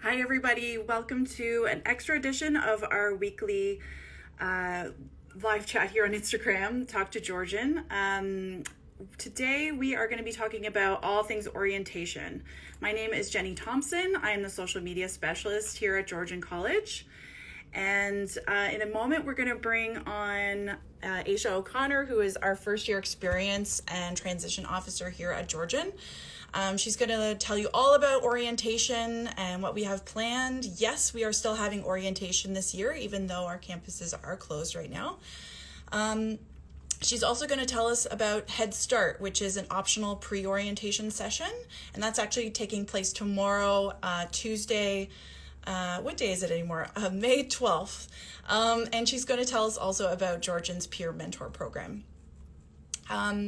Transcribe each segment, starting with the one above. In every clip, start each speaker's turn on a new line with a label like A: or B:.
A: Hi, everybody. Welcome to an extra edition of our weekly live chat here on Instagram, Talk to Georgian. Today, we are going to be talking about all things orientation. My name is Jenny Thompson. I am the social media specialist here at Georgian College. And in a moment, we're going to bring on Aisha O'Connor, who is our first year experience and transition officer here at Georgian. She's going to tell you all about orientation and what we have planned. Yes, we are still having orientation this year, even though our campuses are closed right now. She's also going to tell us about Head Start, which is an optional pre-orientation session. And that's actually taking place tomorrow, Tuesday. What day is it anymore? May 12th. And she's going to tell us also about Georgian's peer mentor program.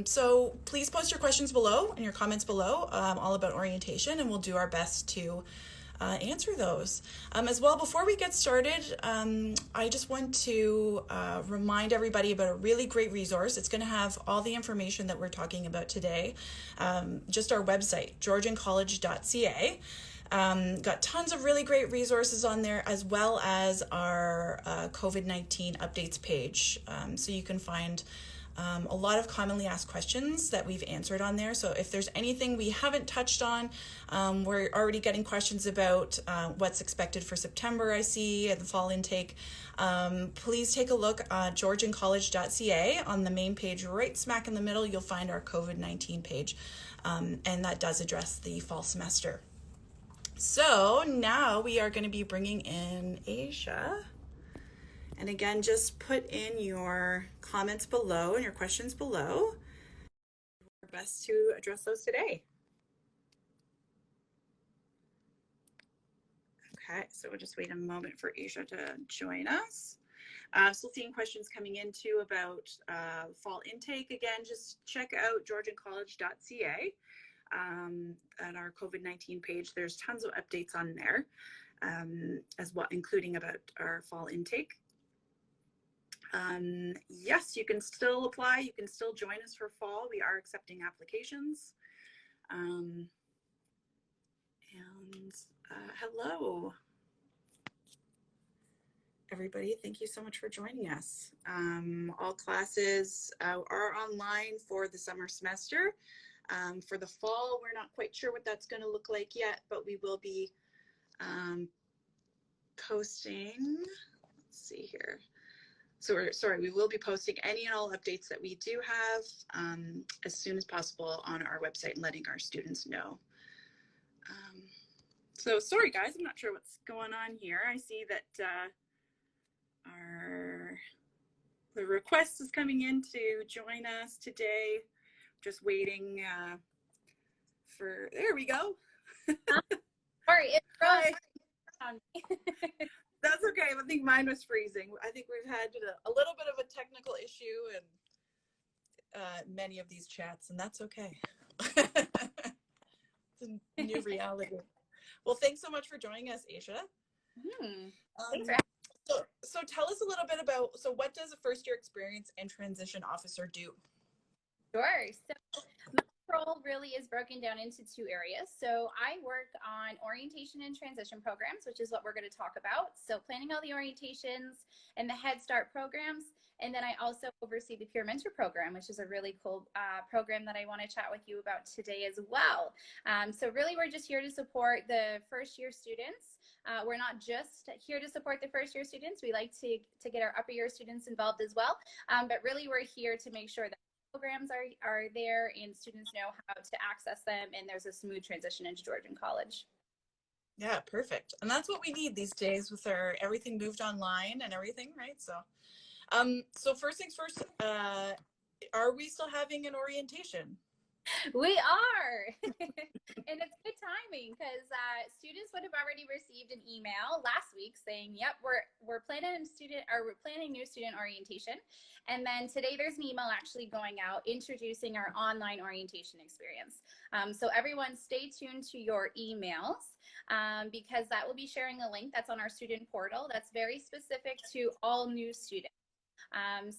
A: So please post your questions below and your comments below, all about orientation, and we'll do our best to answer those. As well, before we get started, I just want to remind everybody about a really great resource. It's going to have all the information that we're talking about today, just our website, georgiancollege.ca. Got tons of really great resources on there, as well as our COVID-19 updates page. So you can find a lot of commonly asked questions that we've answered on there. So if there's anything we haven't touched on, we're already getting questions about what's expected for September, I see, at the fall intake. Please take a look at georgiancollege.ca. On the main page, right smack in the middle, you'll find our COVID-19 page, and that does address the fall semester. So now we are going to be bringing in Aisha. And again, just put in your comments below and your questions below. Our best to address those today. Okay, so we'll just wait a moment for Aisha to join us. Still seeing questions coming in too about fall intake. Again, just check out georgiancollege.ca at our COVID-19 page. There's tons of updates on there as well, including about our fall intake. Yes, you can still apply. You can still join us for fall. We are accepting applications. Hello, everybody. Thank you so much for joining us. All classes are online for the summer semester. For the fall, we're not quite sure what that's going to look like yet, but we will be posting. Let's see here. So we will be posting any and all updates that we do have as soon as possible on our website and letting our students know. So sorry guys, I'm not sure what's going on here. I see that the request is coming in to join us today. Just waiting for, there we go.
B: Sorry, it froze.
A: That's okay. I think mine was freezing. I think we've had a little bit of a technical issue in many of these chats, and that's okay. It's a new reality. Well, thanks so much for joining us, Aisha.
B: Thanks for
A: so tell us a little bit about, so what does a first year experience and transition officer do?
B: Sure. So my role really is broken down into two areas. So I work on orientation and transition programs, which is what we're going to talk about. So planning all the orientations and the Head Start programs. And then I also oversee the peer mentor program, which is a really cool program that I want to chat with you about today as well. So really, we're just here to support the first year students. We're not just here to support the first year students. We like to get our upper year students involved as well. But really, we're here to make sure that programs are there and students know how to access them, and there's a smooth transition into Georgian College.
A: Yeah, perfect. And that's what we need these days with everything moved online and everything, right? So first things first, are we still having an orientation?
B: We are, and it's good timing because students would have already received an email last week saying, "Yep, we're planning new student orientation," and then today there's an email actually going out introducing our online orientation experience. So everyone, stay tuned to your emails because that will be sharing a link that's on our student portal that's very specific to all new students.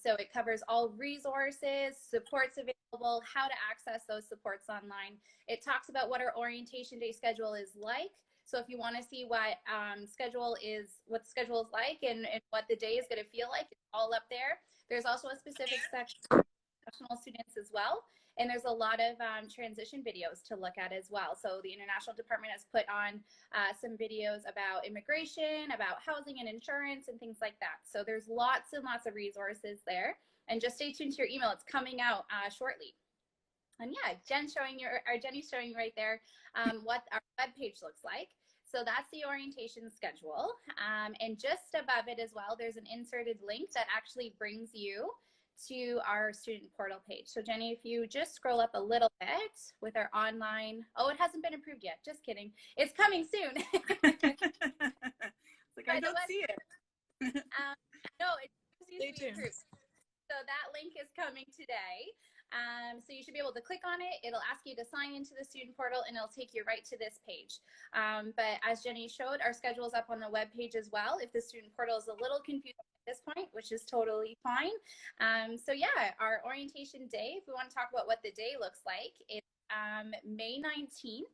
B: So it covers all resources, supports available, how to access those supports online. It talks about what our orientation day schedule is like, So if you want to see what what the schedule is like and what the day is going to feel like, it's all up there. There's also a specific section for international students as well. And there's a lot of transition videos to look at as well. So the international department has put on some videos about immigration, about housing and insurance and things like that. So there's lots and lots of resources there. And just stay tuned to your email. It's coming out shortly. And yeah, Jenny's showing you right there what our webpage looks like. So that's the orientation schedule. And just above it as well, there's an inserted link that actually brings you to our student portal page. So Jenny, if you just scroll up a little bit with our online, oh, it hasn't been approved yet. Just kidding. It's coming soon.
A: Like, I don't see it.
B: No, it's
A: Stay tuned.
B: approved. So that link is coming today. So you should be able to click on it. It'll ask you to sign into the student portal and it'll take you right to this page. But as Jenny showed, our schedule is up on the web page as well. If the student portal is a little confusing at this point, which is totally fine. So yeah, our orientation day, if we want to talk about what the day looks like, it's May 19th.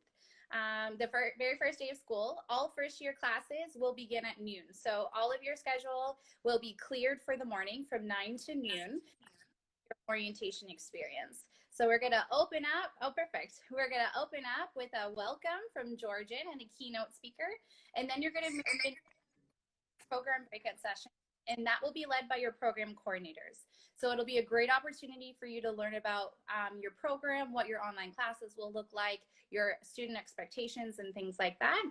B: The very first day of school. All first year classes will begin at noon. So all of your schedule will be cleared for the morning from 9 to noon. Orientation experience. So we're going to open up. Oh, perfect. We're going to open up with a welcome from Georgian and a keynote speaker. And then you're going to move into program breakout session. And that will be led by your program coordinators. So it'll be a great opportunity for you to learn about your program, what your online classes will look like, your student expectations and things like that.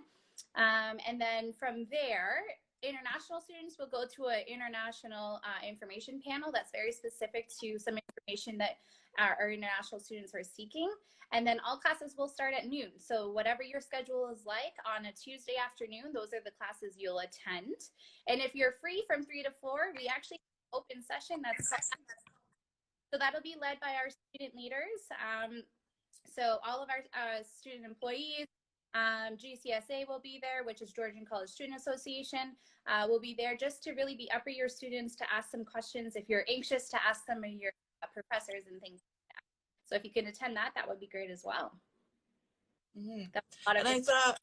B: And then from there, international students will go to an international information panel that's very specific to some information that our international students are seeking. And then all classes will start at noon. So whatever your schedule is like on a Tuesday afternoon, those are the classes you'll attend. And if you're free from 3 to 4, we actually have an open session so that'll be led by our student leaders. So all of our student employees, GCSA will be there, which is Georgian College Student Association, will be there just to really be up for your students to ask some questions if you're anxious to ask some of your professors and things like that. So if you can attend that, that would be great as well.
A: Mm-hmm. And I thought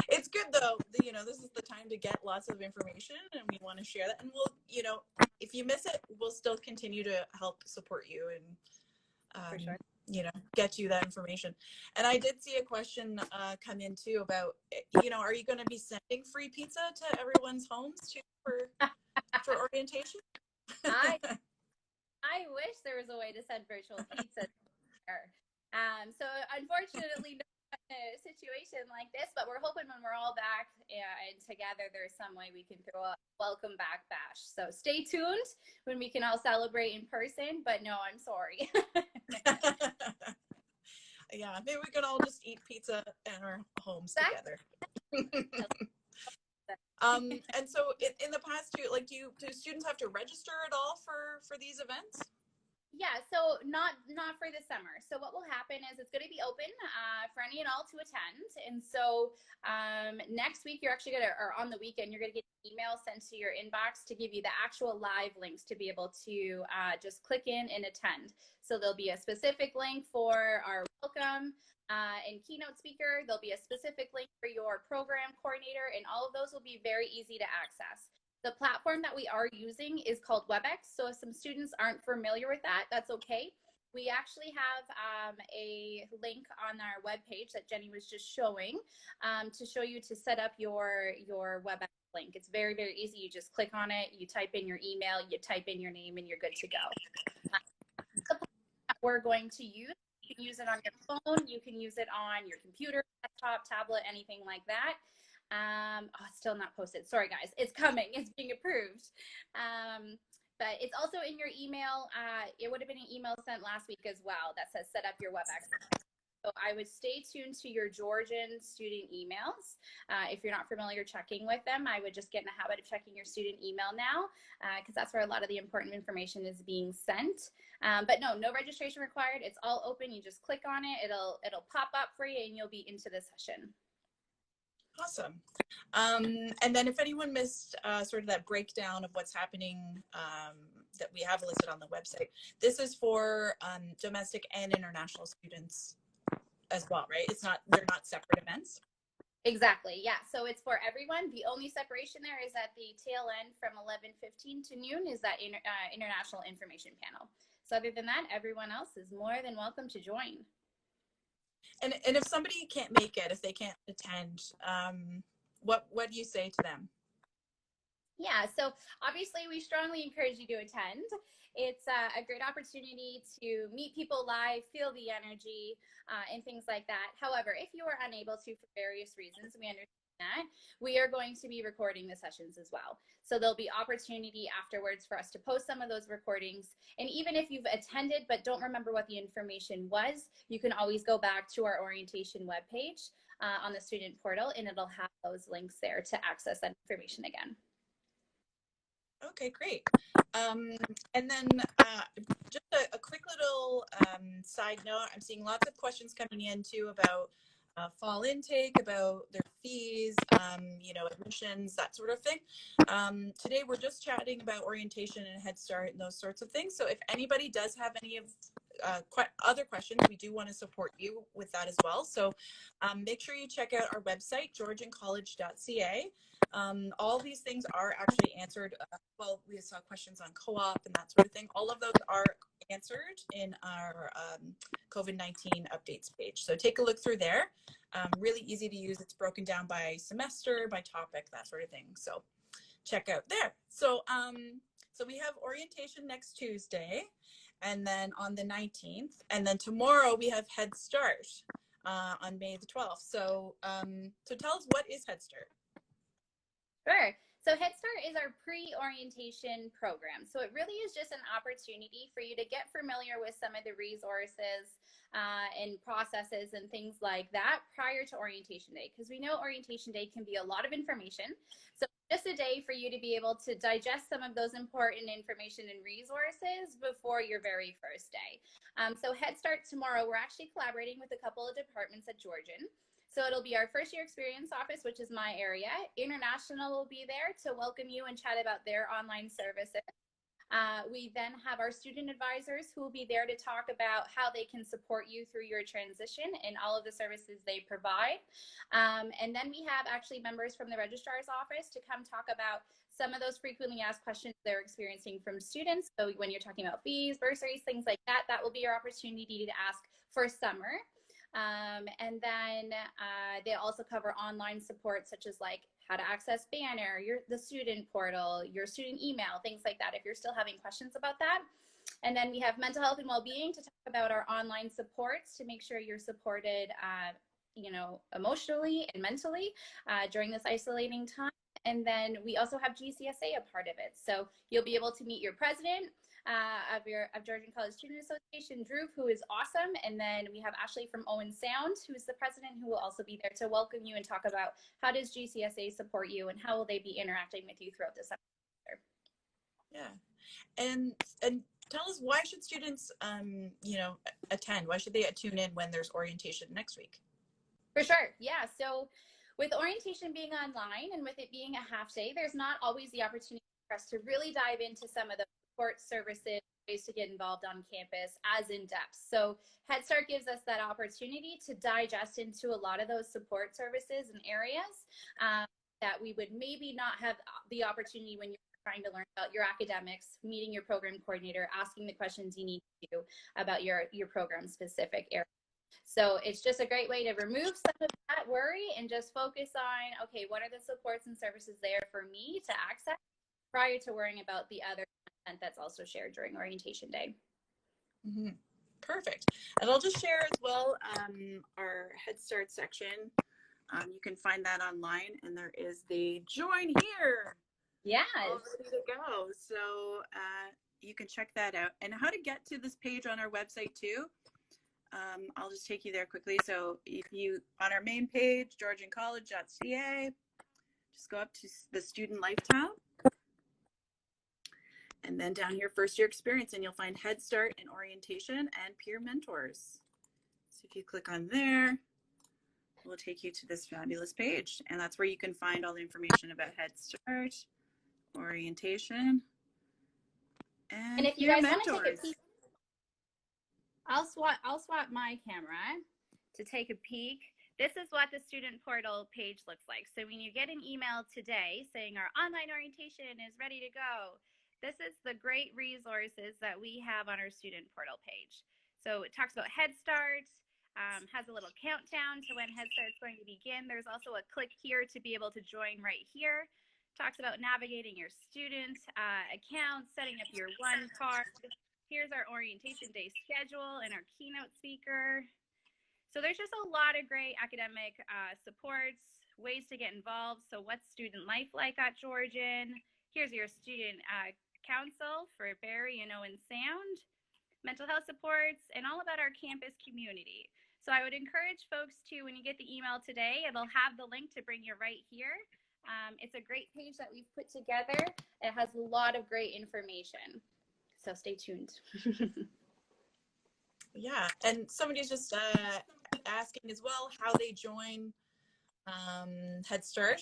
A: it's good though, you know, this is the time to get lots of information and we want to share that. And we'll, you know, if you miss it, we'll still continue to help support you and
B: for sure.
A: You know, get you that information. And I did see a question come in too about, you know, are you going to be sending free pizza to everyone's homes too for orientation?
B: I wish there was a way to send virtual pizza there. So unfortunately, no situation like this, but we're hoping when we're all back and together, there's some way we can throw a welcome back bash. So stay tuned when we can all celebrate in person, but no, I'm sorry.
A: Yeah, maybe we could all just eat pizza in our homes together. And so in the past, like, do students have to register at all for these events?
B: Yeah, so not for the summer. So what will happen is it's going to be open for any and all to attend. And so next week, you're actually going to, or on the weekend, you're going to get an email sent to your inbox to give you the actual live links to be able to just click in and attend. So there'll be a specific link for our welcome and keynote speaker. There'll be a specific link for your program coordinator, and all of those will be very easy to access. The platform that we are using is called Webex. So if some students aren't familiar with that, that's okay. We actually have a link on our webpage that Jenny was just showing to show you to set up your Webex link. It's very, very easy. You just click on it, you type in your email, you type in your name, and you're good to go. The platform that we're going to use, you can use it on your phone, you can use it on your computer, desktop, tablet, anything like that. Oh, it's still not posted. Sorry, guys. It's coming. It's being approved. But it's also in your email. It would have been an email sent last week as well that says set up your Webex. So I would stay tuned to your Georgian student emails. If you're not familiar checking with them, I would just get in the habit of checking your student email now because that's where a lot of the important information is being sent. But no registration required. It's all open. You just click on it. It'll pop up for you and you'll be into the session.
A: Awesome. And then if anyone missed sort of that breakdown of what's happening that we have listed on the website, this is for domestic and international students as well, right? They're not separate events.
B: Exactly. Yeah. So it's for everyone. The only separation there is at the tail end from 11:15 to noon is that international information panel. So other than that, everyone else is more than welcome to join.
A: And if somebody can't make it, if they can't attend, what do you say to them?
B: Yeah, so obviously we strongly encourage you to attend. It's a great opportunity to meet people live, feel the energy, and things like that. However, if you are unable to for various reasons, we understand that, we are going to be recording the sessions as well. So there'll be opportunity afterwards for us to post some of those recordings. And even if you've attended but don't remember what the information was, you can always go back to our orientation webpage on the student portal, and it'll have those links there to access that information again.
A: Okay, great. And then just a quick little side note, I'm seeing lots of questions coming in too about fall intake, about their fees, admissions, that sort of thing. Today we're just chatting about orientation and Head Start and those sorts of things. So if anybody does have any of other questions, we do want to support you with that as well. So make sure you check out our website, georgiancollege.ca. All these things are actually answered. Well, we saw questions on co-op and that sort of thing. All of those are answered in our COVID-19 updates page. So take a look through there. Really easy to use. It's broken down by semester, by topic, that sort of thing. So check out there. So we have orientation next Tuesday, and then on the 19th, and then tomorrow we have Head Start on May the 12th. So tell us, what is Head Start?
B: Sure. So Head Start is our pre-orientation program. So it really is just an opportunity for you to get familiar with some of the resources and processes and things like that prior to orientation day, because we know orientation day can be a lot of information. So just a day for you to be able to digest some of those important information and resources before your very first day. So Head Start tomorrow, we're actually collaborating with a couple of departments at Georgian. So it'll be our first year experience office, which is my area. International will be there to welcome you and chat about their online services. We then have our student advisors who will be there to talk about how they can support you through your transition and all of the services they provide. And then we have actually members from the registrar's office to come talk about some of those frequently asked questions they're experiencing from students. So when you're talking about fees, bursaries, things like that, that will be your opportunity to ask for summer. And then they also cover online support, such as like how to access Banner, the student portal, your student email, things like that, if you're still having questions about that. And then we have mental health and well-being to talk about our online supports to make sure you're supported, emotionally and mentally during this isolating time. And then we also have GCSA a part of it. So you'll be able to meet your president of Georgian College Student Association, Drew, who is awesome. And then we have Ashley from Owen Sound, who is the president, who will also be there to welcome you and talk about how does GCSA support you and how will they be interacting with you throughout the semester.
A: Yeah. And tell us, why should students, attend? Why should they tune in when there's orientation next week?
B: For sure. Yeah. So with orientation being online and with it being a half day, there's not always the opportunity for us to really dive into some of the support services, ways to get involved on campus as in depth. So Head Start gives us that opportunity to digest into a lot of those support services and areas that we would maybe not have the opportunity when you're trying to learn about your academics, meeting your program coordinator, asking the questions you need to about your program specific area. So it's just a great way to remove some of that worry and just focus on, okay, what are the supports and services there for me to access prior to worrying about the other content that's also shared during orientation day.
A: Mm-hmm. Perfect. And I'll just share as well our Head Start section. You can find that online, and there is the join here.
B: Yes.
A: All ready to go. So you can check that out. And how to get to this page on our website too. I'll just take you there quickly. So if you, on our main page, georgiancollege.ca, just go up to the student life tab. And then down here, first year experience, and you'll find Head Start and orientation and peer mentors. So if you click on there, it will take you to this fabulous page. And that's where you can find all the information about Head Start, orientation, and
B: if you
A: peer
B: guys
A: mentors.
B: want to take a peek, I'll swap my camera to take a peek, this is what the student portal page looks like. So when you get an email today saying our online orientation is ready to go, this is the great resources that we have on our student portal page. So it talks about Head Start, has a little countdown to when Head Start is going to begin. There's also a click here to be able to join right here. Talks about navigating your student account, setting up your one card. Here's our orientation day schedule and our keynote speaker. So there's just a lot of great academic supports, ways to get involved. So what's student life like at Georgian? Here's your student council for Barry and Owen Sound, mental health supports, and all about our campus community. So I would encourage folks to, when you get the email today, it'll have the link to bring you right here. It's a great page that we've put together. It has a lot of great information. So stay tuned.
A: Yeah, and somebody's just asking as well how they join Head Start.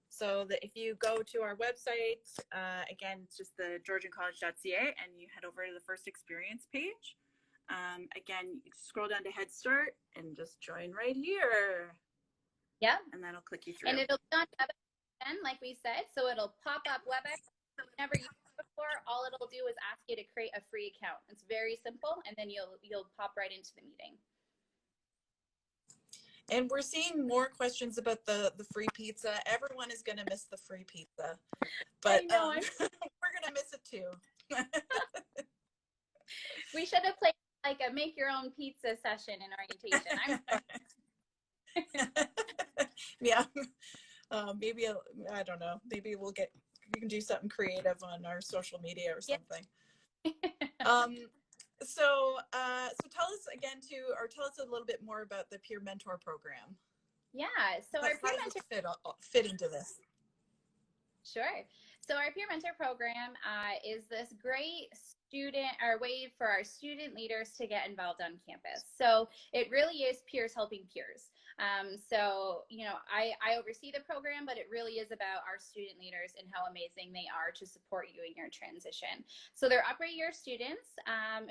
A: So that if you go to our website, again, it's just the georgiancollege.ca, and you head over to the first experience page. Again, you scroll down to Head Start and just join right here.
B: Yeah.
A: And that'll click you through.
B: And it'll be on Webex again, like we said. So it'll pop up Webex. Never used it before. All it'll do is ask you to create a free account. It's very simple, and then you'll pop right into the meeting.
A: And we're seeing more questions about the free pizza. Everyone is going to miss the free pizza, but we're going to miss it too.
B: We should have played like a make your own pizza session in orientation.
A: Yeah, maybe I don't know. Maybe we can do something creative on our social media or something. So tell us again tell us a little bit more about the peer mentor program.
B: Yeah. So our peer mentor
A: fit into this.
B: Sure. So our peer mentor program is this great way for our student leaders to get involved on campus. So it really is peers helping peers. So, you know, I oversee the program, but it really is about our student leaders and how amazing they are to support you in your transition. So they're upper year students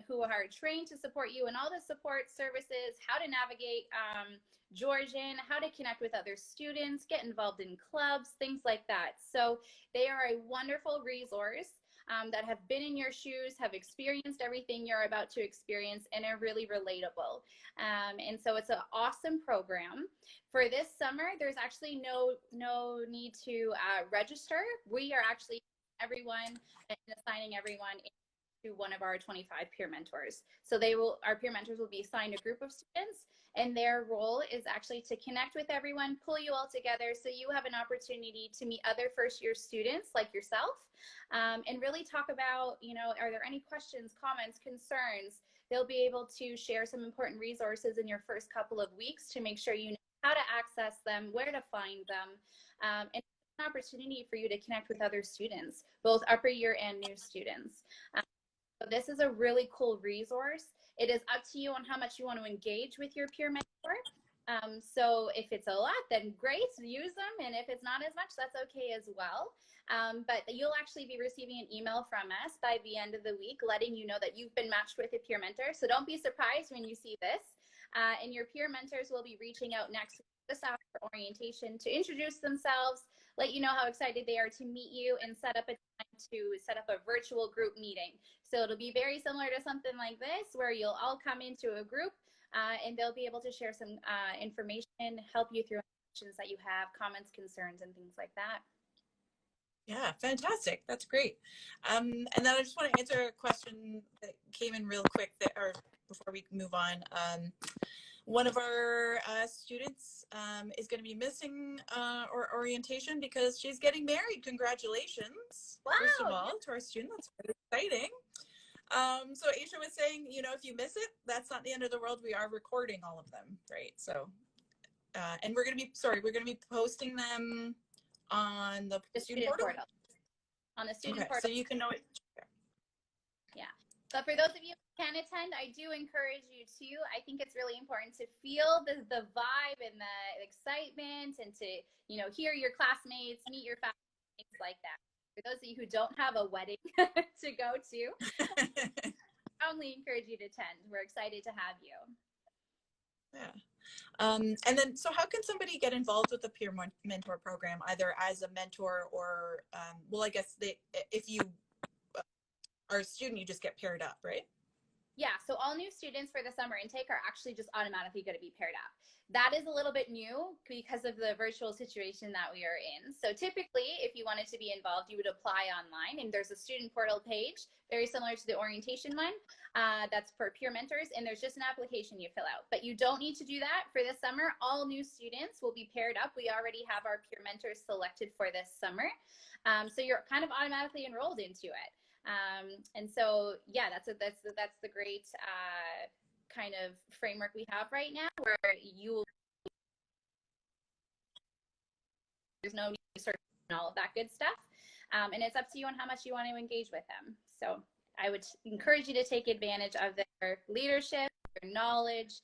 B: who are trained to support you in all the support services, how to navigate Georgian, how to connect with other students, get involved in clubs, things like that. So they are a wonderful resource that have been in your shoes, have experienced everything you're about to experience, and are really relatable. And so it's an awesome program. For this summer, there's actually no need to register. We are actually assigning everyone to one of our 25 peer mentors. So our peer mentors will be assigned a group of students, and their role is actually to connect with everyone, pull you all together so you have an opportunity to meet other first year students like yourself, and really talk about, you know, are there any questions, comments, concerns? They'll be able to share some important resources in your first couple of weeks to make sure you know how to access them, where to find them, and an opportunity for you to connect with other students, both upper year and new students. So this is a really cool resource. It is up to you on how much you want to engage with your peer mentor. So if it's a lot, then great, use them. And if it's not as much, that's okay as well. But you'll actually be receiving an email from us by the end of the week letting you know that you've been matched with a peer mentor. So don't be surprised when you see this. And your peer mentors will be reaching out next week, just after orientation, to introduce themselves, let you know how excited they are to meet you, and set up a virtual group meeting. So it'll be very similar to something like this, where you'll all come into a group and they'll be able to share some information, help you through questions that you have, comments, concerns, and things like that.
A: Yeah, fantastic. That's great. And then I just want to answer a question that came in real quick before we move on. One of our students is going to be missing our orientation because she's getting married. Congratulations, wow. First of all, to our student. That's very exciting. So Aisha was saying, you know, if you miss it, that's not the end of the world. We are recording all of them, right? So, and we're going to be posting them on the student portal.
B: On the student portal.
A: So you can know it.
B: Yeah. But for those of you who can attend, I do encourage you to. I think it's really important to feel the vibe and the excitement, and to, you know, hear your classmates, meet your family, things like that. For those of you who don't have a wedding to go to, I strongly encourage you to attend. We're excited to have you.
A: Yeah. And then, so how can somebody get involved with the peer mentor program, either as a mentor or, well, I guess if you are a student, you just get paired up, right?
B: Yeah, so all new students for the summer intake are actually just automatically going to be paired up. That is a little bit new because of the virtual situation that we are in. So typically, if you wanted to be involved, you would apply online, and there's a student portal page, very similar to the orientation one, that's for peer mentors, and there's just an application you fill out. But you don't need to do that for this summer. All new students will be paired up. We already have our peer mentors selected for this summer. So you're kind of automatically enrolled into it. And so, yeah, that's the great kind of framework we have right now, where there's no need to search and all of that good stuff. And it's up to you on how much you want to engage with them. So I would encourage you to take advantage of their leadership, their knowledge,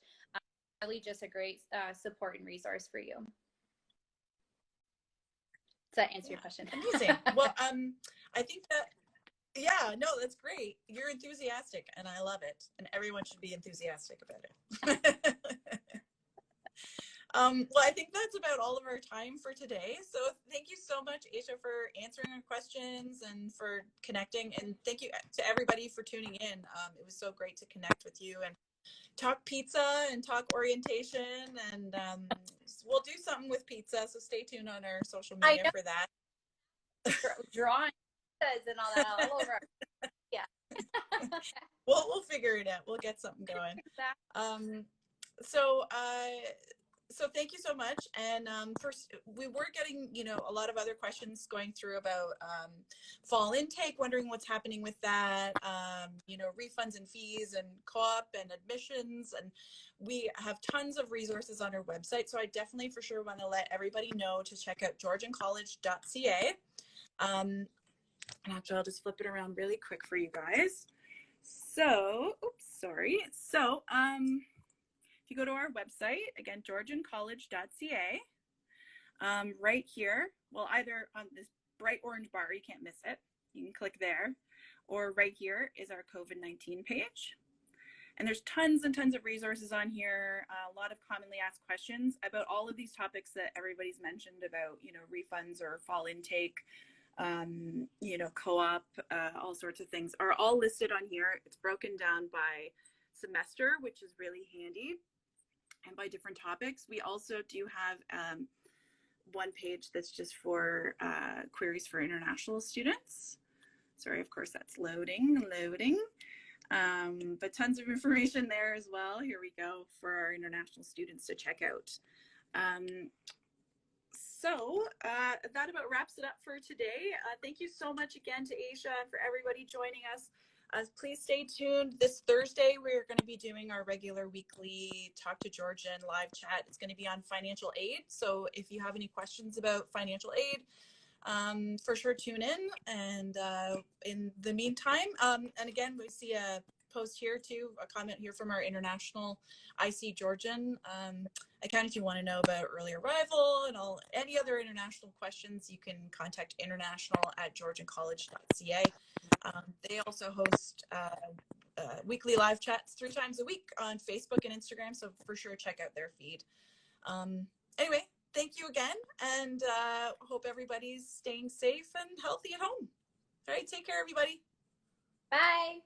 B: really just a great support and resource for you. Does that answer your question?
A: Amazing. Well, I think that, yeah, no, that's great. You're enthusiastic and I love it. And everyone should be enthusiastic about it. Well, I think that's about all of our time for today. So thank you so much, Aisha, for answering our questions and for connecting. And thank you to everybody for tuning in. It was so great to connect with you and talk pizza and talk orientation. And we'll do something with pizza. So stay tuned on our social media for that.
B: Drawing and all that all over. Yeah.
A: We'll figure it out. We'll get something going. So thank you so much. And first, we were getting, a lot of other questions going through about fall intake, wondering what's happening with that, refunds and fees and co-op and admissions. And we have tons of resources on our website. So I definitely for sure want to let everybody know to check out georgiancollege.ca. And actually, I'll just flip it around really quick for you guys. So, So, if you go to our website, again, georgiancollege.ca, right here, well, either on this bright orange bar, you can't miss it. You can click there, or right here is our COVID-19 page. And there's tons and tons of resources on here, a lot of commonly asked questions about all of these topics that everybody's mentioned about, refunds or fall intake, co-op, all sorts of things are all listed on here. It's broken down by semester, which is really handy, and by different topics. We also do have one page that's just for queries for international students. Sorry, of course, that's loading. But tons of information there as well. Here we go for our international students to check out. So that about wraps it up for today. Thank you so much again to Aisha and for everybody joining us. Please stay tuned. This Thursday, we're going to be doing our regular weekly Talk to Georgian live chat. It's going to be on financial aid. So if you have any questions about financial aid, for sure tune in. And in the meantime, and again, we see a post here too, a comment here from our international IC Georgian account. If you want to know about early arrival and any other international questions, you can contact international@georgiancollege.ca. They also host weekly live chats 3 times a week on Facebook and Instagram, so for sure check out their feed. Anyway, thank you again, and hope everybody's staying safe and healthy at home. All right, take care, everybody.
B: Bye.